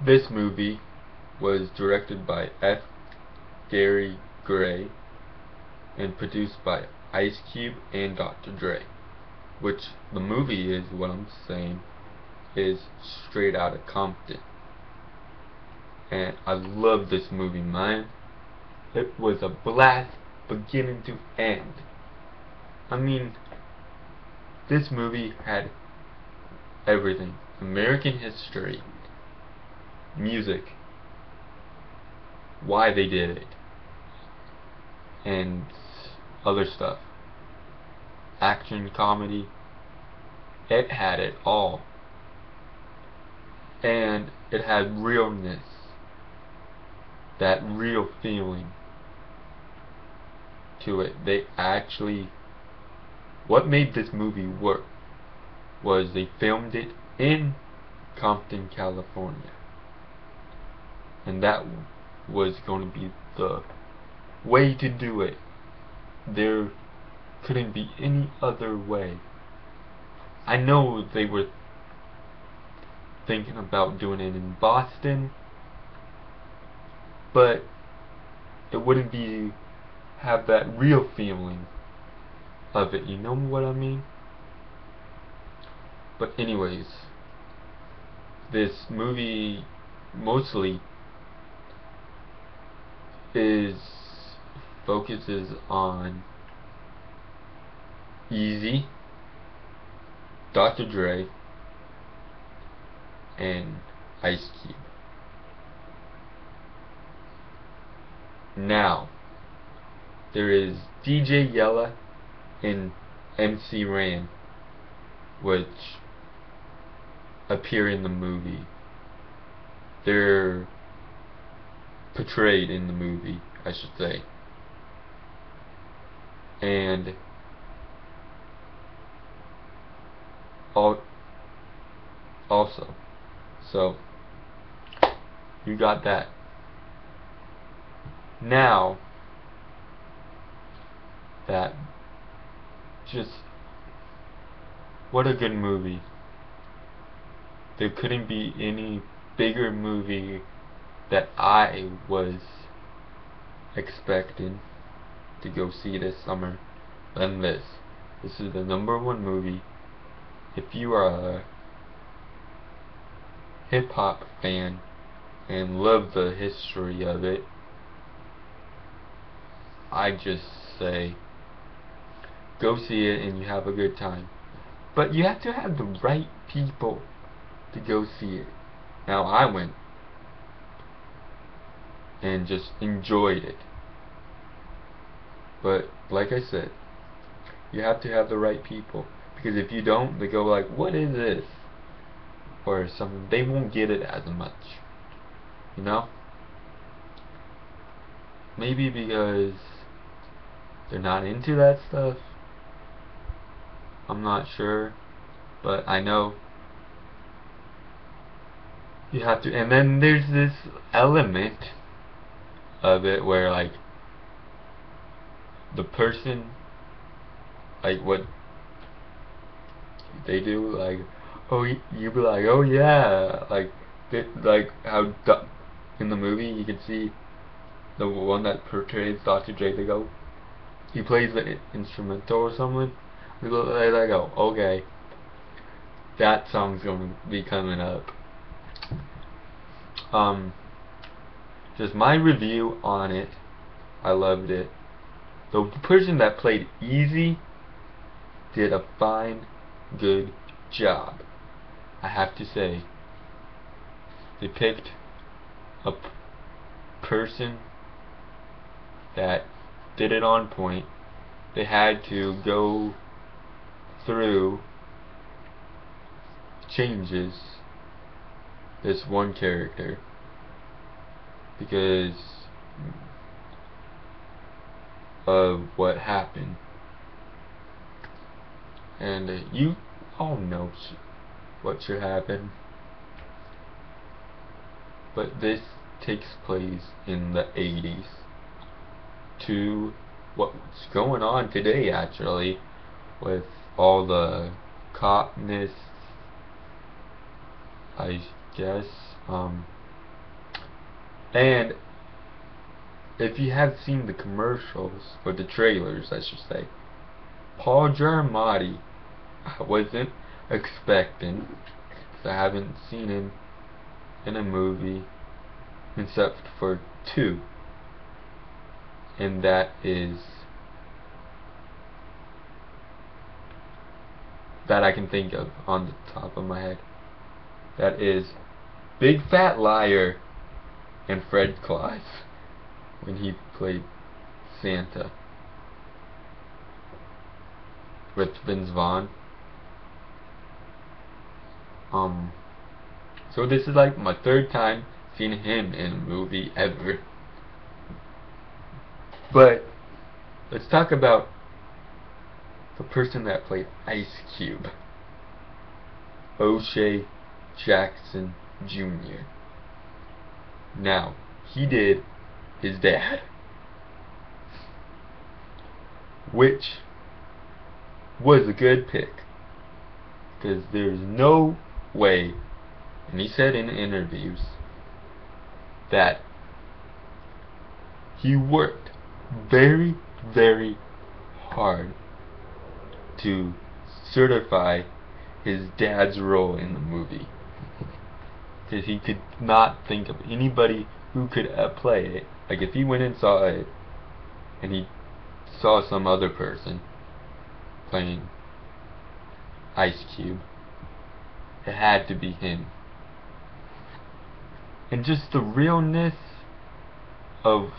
This movie was directed by F. Gary Gray and produced by Ice Cube and Dr. Dre. Which the movie is, what I'm saying, is Straight Outta Compton. And I love this movie, man. It was a blast beginning to end. I mean, this movie had everything. American history, music, why they did it, and other stuff. Action, comedy. It had it all. And it had realness. That real feeling to it. They actually, what made this movie work was they filmed it in Compton, California. And that was going to be the way to do it. There couldn't be any other way. I know they were thinking about doing it in Boston, but it wouldn't be have that real feeling of it, you know what I mean? But anyways, this movie mostly focuses on Eazy, Dr. Dre, and Ice Cube. Now, there is DJ Yella and MC Ran, which appear in the movie. They're portrayed in the movie, I should say. And also, so you got that. Now that just what a good movie. There couldn't be any bigger movie that I was expecting to go see this summer than this. This is the #1 movie. If you are a hip hop fan and love the history of it, I just say go see it and you have a good time. But you have to have the right people to go see it. Now I went and just enjoyed it. But like I said, you have to have the right people, because if you don't, they go like, what is this? Or something. They won't get it as much, you know? Maybe because they're not into that stuff. I'm not sure, but I know you have to. And then there's this element of it where, like, the person, like, what they do, like, oh, you be like, oh yeah, like how in the movie you can see the one that portrays Dr. Dre, they go, he plays the instrumental or something, they go, okay, that song's gonna be coming up. Just my review on it, I loved it. The person that played Eazy did a fine, good job. I have to say, they picked a person that did it on point. They had to go through changes this one character because of what happened, and you all know what should happen. But this takes place in the 80s to what's going on today, actually, with all the copness, I guess. And if you have seen the commercials, or the trailers I should say, Paul Giamatti, I wasn't expecting, because I haven't seen him in a movie except for two, and that is that I can think of on the top of my head. That is Big Fat Liar and Fred Claus, when he played Santa with Vince Vaughn. So this is like my third time seeing him in a movie ever. But let's talk about the person that played Ice Cube, O'Shea Jackson Jr. Now, he did his dad, which was a good pick, because there's no way, and he said in interviews, that he worked very, very hard to certify his dad's role in the movie, because he could not think of anybody who could play it. Like, if he went and saw it and he saw some other person playing Ice Cube, it had to be him. And just the realness of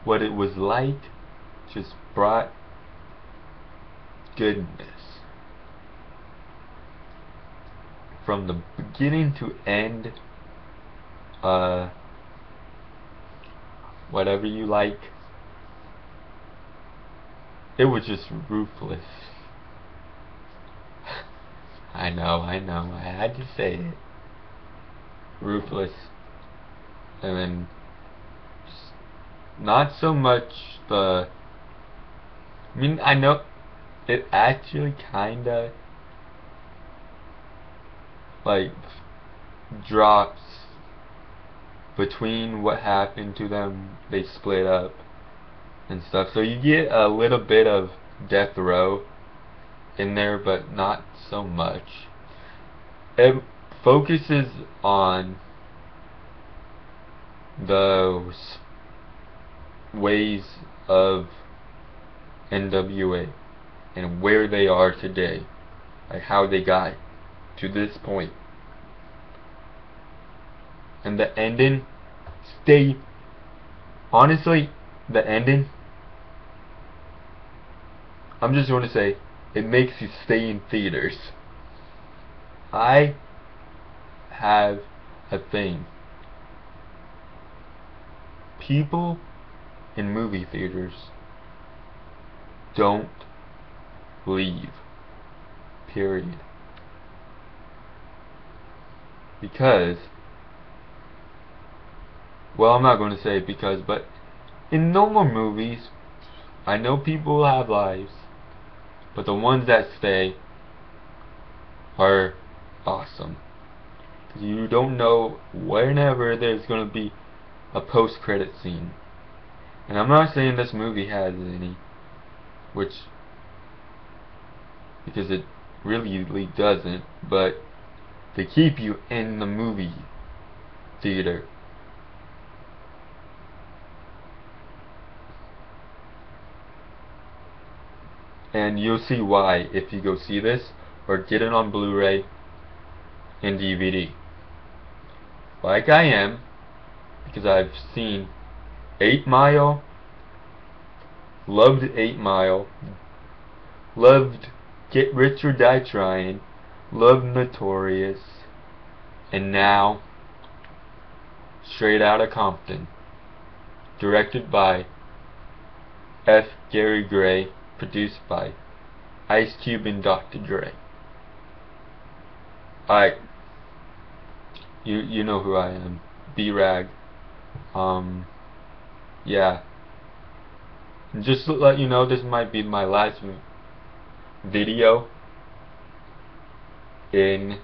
what it was like just brought goodness. From the beginning to end, whatever you like, it was just ruthless. I know, I had to say it. Ruthless. And then, not so much the... I mean, I know it actually kinda like drops between what happened to them. They split up and stuff, so you get a little bit of Death Row in there, but not so much. It focuses on those ways of N.W.A. and where they are today, like how they got to this point. And the ending, honestly, the ending, I'm just going to say, it makes you stay in theaters. I have a thing. People in movie theaters don't leave. Period. Because, well, I'm not going to say because, but in normal movies, I know people have lives, but the ones that stay are awesome. You don't know whenever there's going to be a post-credit scene. And I'm not saying this movie has any, because it really doesn't, but they keep you in the movie theater. And you'll see why if you go see this, or get it on Blu-ray and DVD. Like I am, because I've seen 8 Mile, loved 8 Mile, loved Get Rich or Die Trying, loved Notorious, and now Straight Outta Compton, directed by F. Gary Gray, produced by Ice Cube and Dr. Dre. Alright, you know who I am, B-Ragg. Yeah. Just to let you know, this might be my last video in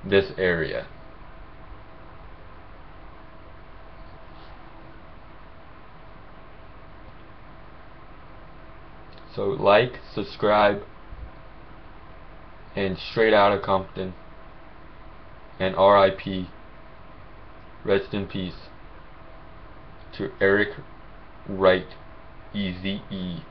this area. So like, subscribe, and Straight Outta Compton, and R.I.P. Rest in peace to Eric Wright, Eazy-E.